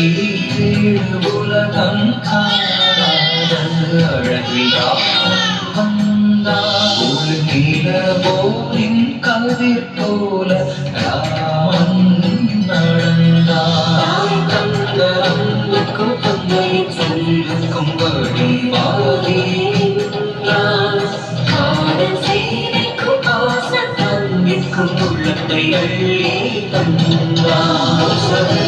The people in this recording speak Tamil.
ஈரேழு உலகம் காணாத அழகியான் வந்தான். ஒரு நிலவோரின் கதிர் போல ராமன் நடந்தான். தந்த அன்புக்கும் தந்தை சொல்லுக்கும் வரும் பாதி உள்ளத்தை அள்ளி தந்தான்.